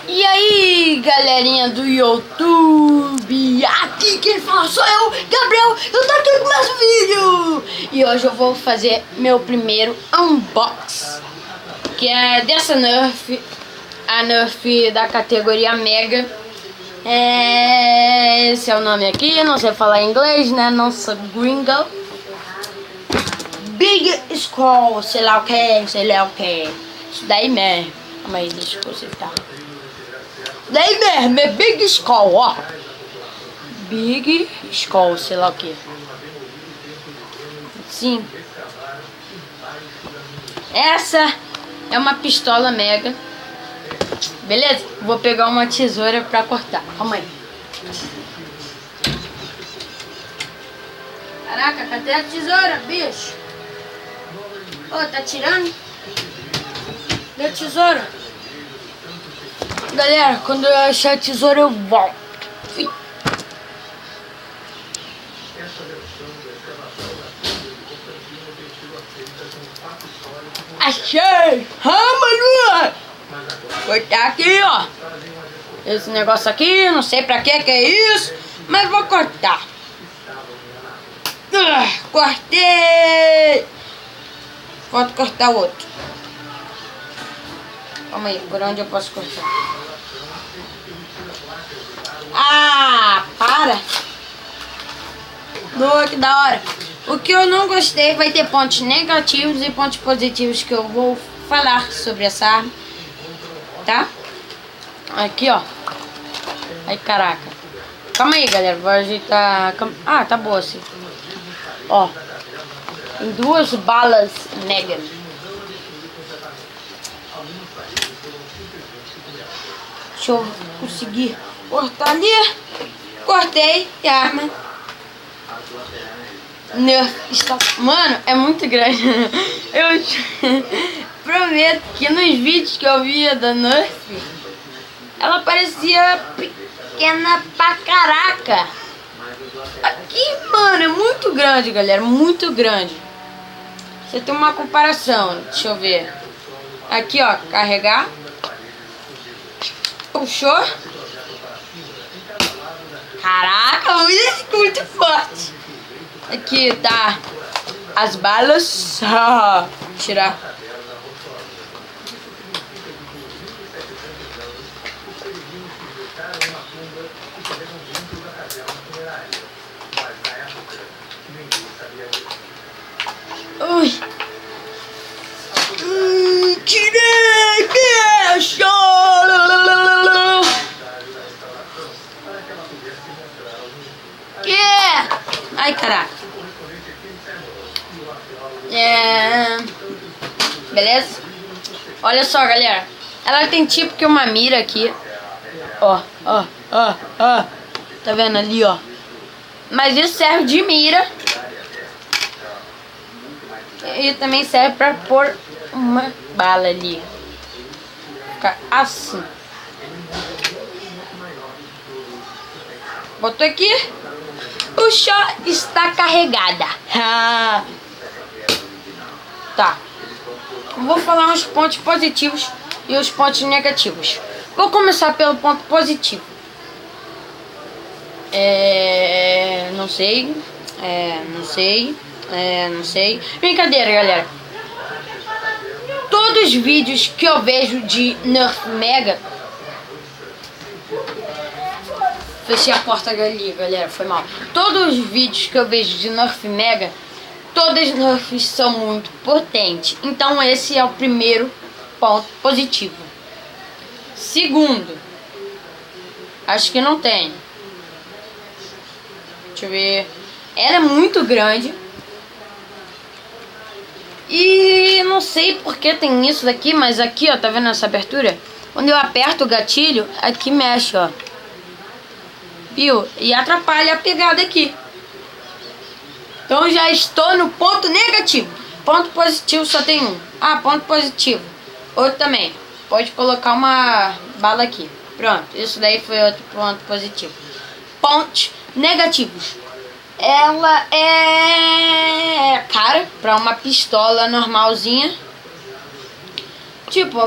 E aí, galerinha do YouTube, aqui quem fala sou eu, Gabriel, eu tô aqui com mais um vídeo. E hoje eu vou fazer meu primeiro unboxing, que é dessa Nerf, a Nerf da categoria Mega. Esse é o nome aqui, não sei falar inglês, né, não sou gringo. Big Skull, sei lá o que, isso daí mesmo. Calma aí, deixa eu consertar. Daí mesmo, é Big Skull, ó. Big Skull, sei lá o que. Sim. Essa é uma pistola Mega. Beleza? Vou pegar uma tesoura pra cortar. Calma aí. Caraca, cadê a tesoura, bicho? Ô, tá tirando? Cadê a tesoura? Galera, quando eu achar a tesoura eu volto. Achei! Mano! Cortar aqui, ó. Esse negócio aqui, não sei pra que é isso, mas vou cortar. Cortei! Falta cortar o outro. Calma aí, por onde eu posso cortar? Ah, para! Nossa, que da hora! O que eu não gostei vai ter pontos negativos e pontos positivos que eu vou falar sobre essa arma, tá? Aqui, ó. Ai, caraca. Calma aí, galera, vou ajeitar. Ah, tá boa assim. Ó, tem duas balas Mega. Deixa eu conseguir cortar ali. Cortei e a arma Nerf está... Mano, é muito grande. Eu prometo que nos vídeos que eu via da Nerf, ela parecia pequena pra caraca. Aqui, mano, é muito grande, galera. Muito grande. Você tem uma comparação. Deixa eu ver. Aqui, ó, carregar. Puxou. Caraca, muito forte. Aqui tá as balas. Tirar. Ui. Tirei, bicho! Ai, caraca. Beleza? Olha só, galera. Ela tem tipo que uma mira aqui. Ó. Tá vendo ali, ó? Mas isso serve de mira. E também serve pra pôr uma bala ali. Fica assim. Botou aqui. Puxou, está carregada. Tá. Vou falar uns pontos positivos e os pontos negativos. Vou começar pelo ponto positivo. Não sei. Brincadeira, galera. Todos os vídeos que eu vejo de Nerf Mega... Fechei a porta ali, galera, foi mal. Todos os vídeos que eu vejo de Nerf Mega, todas as Nerfs são muito potentes. Então esse é o primeiro ponto positivo. Segundo, acho que não tem. Deixa eu ver. Ela é muito grande. E não sei porque tem isso daqui, mas aqui, ó, tá vendo essa abertura? Quando eu aperto o gatilho, aqui mexe, ó. Viu? E atrapalha a pegada aqui. Então já estou no ponto negativo. Ponto positivo só tem um. Ah, ponto positivo. Outro também. Pode colocar uma bala aqui. Pronto, isso daí foi outro ponto positivo. Pontos negativos. Ela é cara para uma pistola normalzinha. Tipo,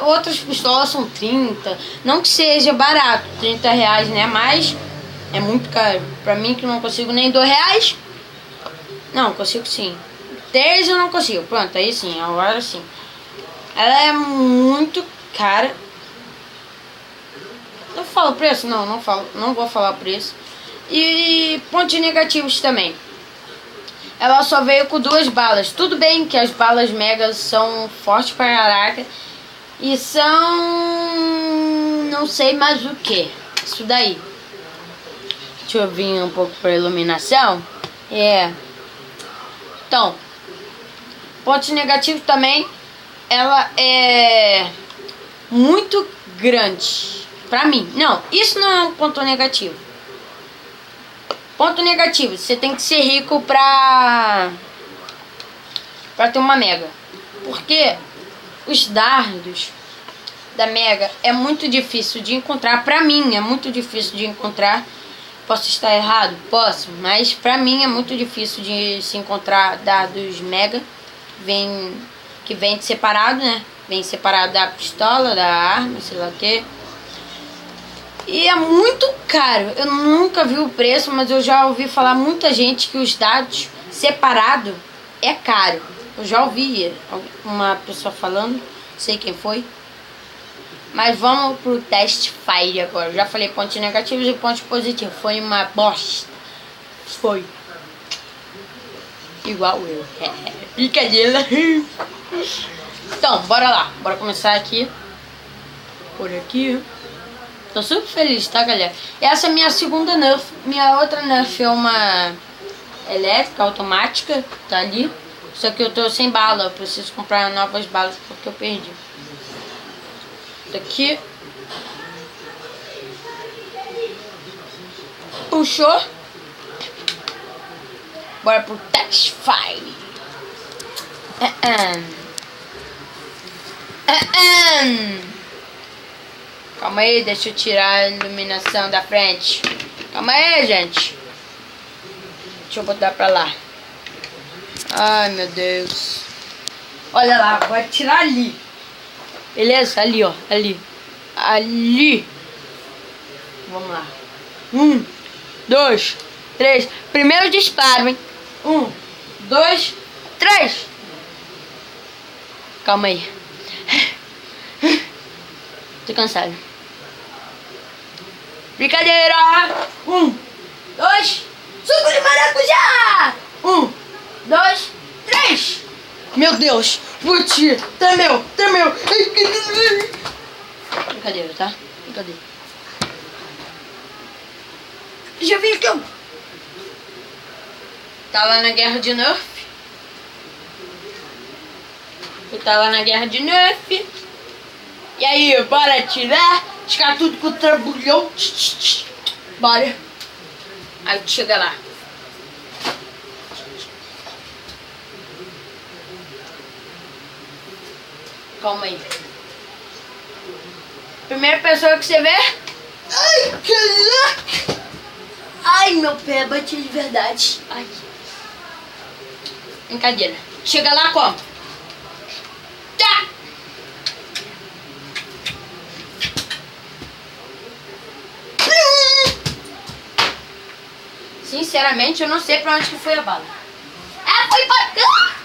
outras pistolas são 30. Não que seja barato, 30 reais, né? Mas é muito caro. Pra mim que não consigo nem 2 reais. Não, consigo sim. 3 eu não consigo. Pronto, aí sim, agora sim. Ela é muito cara. Eu falo o preço? Não, não falo. Não vou falar o preço. E pontos negativos também. Ela só veio com 2 balas. Tudo bem que as balas megas são fortes pra caraca. E são... não sei mais o que. Isso daí. Deixa eu vir um pouco pra iluminação. Então, pontos negativos também. Ela é muito grande. Pra mim. Não, isso não é um ponto negativo. Ponto negativo, você tem que ser rico pra ter uma Mega. Porque os dardos da Mega é muito difícil de encontrar. Pra mim é muito difícil de encontrar. Posso estar errado? Posso. Mas pra mim é muito difícil de se encontrar dardos Mega. Que vem separado, né? Vem separado da pistola, da arma, sei lá o que. E é muito caro. Eu nunca vi o preço, mas eu já ouvi falar muita gente que os dados separado é caro. Eu já ouvi uma pessoa falando, sei quem foi. Mas vamos pro teste Fire agora. Eu já falei pontos negativos e pontos positivos. Foi uma bosta. Foi. Igual eu. Brincadeira. Então, bora lá. Bora começar aqui. Por aqui. Tô super feliz, tá, galera? Essa é a minha segunda Nerf. Minha outra Nerf é uma elétrica, automática. Tá ali. Só que eu tô sem bala. Eu preciso comprar novas balas porque eu perdi. Daqui. Puxou. Bora pro Test Fire. Calma aí, deixa eu tirar a iluminação da frente. Calma aí, gente. Deixa eu botar pra lá. Ai, meu Deus. Olha lá, vou tirar ali. Beleza? Ali, ó. Ali. Ali. Vamos lá. 1, 2, 3. Primeiro disparo, hein? 1, 2, 3. Calma aí. Tô cansado. Brincadeira! 1, 2, suco de maracujá! 1, 2, 3! Meu Deus! Putz! Tremeu! Brincadeira, tá? Brincadeira. Já vi que eu tava na guerra de Nerf. Eu tava na guerra de Nerf. E aí, bora atirar? Ficar tudo com o trambulhão. Bora. Aí chega lá. Calma aí. Primeira pessoa que você vê. Ai, caraca! Ai, meu pé bate de verdade. Ai. Brincadeira. Chega lá como? Tá! Sinceramente, eu não sei pra onde que foi a bala. Ah, foi pra cá!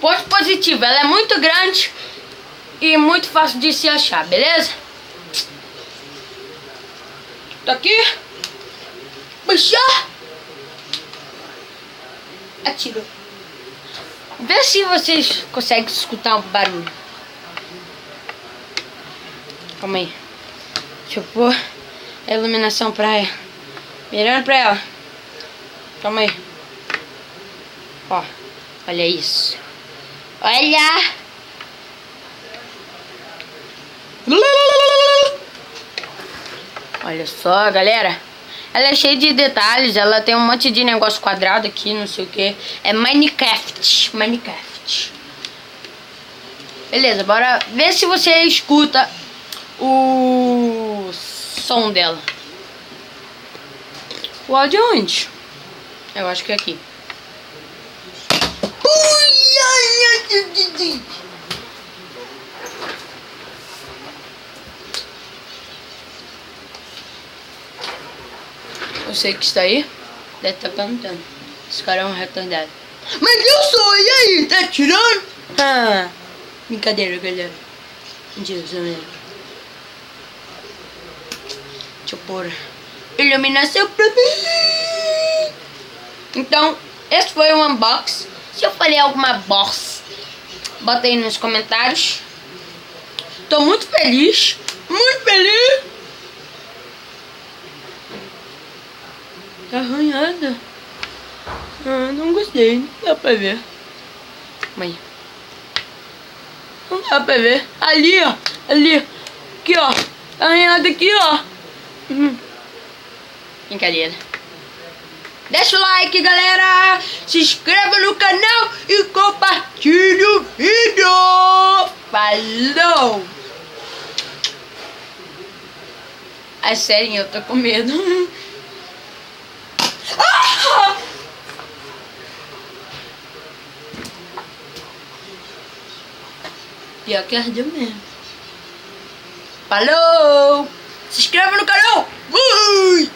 Ponto positivo, ela é muito grande e muito fácil de se achar, beleza? Tá aqui. Puxar. Atira. Vê se vocês conseguem escutar um barulho. Calma aí. Deixa eu pôr a iluminação pra ela. Mirando pra ela. Calma aí. Ó, olha isso. Olha. Olha só, galera. Ela é cheia de detalhes. Ela tem um monte de negócio quadrado aqui, não sei o que. É Minecraft. Minecraft. Beleza, bora ver se você escuta o som dela. O áudio é onde? Eu acho que é aqui. Você que está aí deve estar perguntando. Esse cara é um retardado. Mas eu sou, e aí? Tá tirando? Ah, brincadeira, galera. Mentira, sou mesmo. Deixa eu pôr iluminação pra mim. Então, esse foi o unboxing. Se eu falei alguma bosta, bota aí nos comentários. Tô muito feliz. Muito feliz. Tá arranhada. Ah, não gostei. Não dá pra ver. Mãe. Não dá pra ver. Ali, ó. Ali. Aqui, ó. Tá arranhada aqui, ó. Brincadeira. Deixa o like, galera. Se inscreva no canal e compartilhe o vídeo. Falou. É sério, eu tô com medo. Ah! Pior que ardeu mesmo. Falou! Se inscreva no canal! Fui!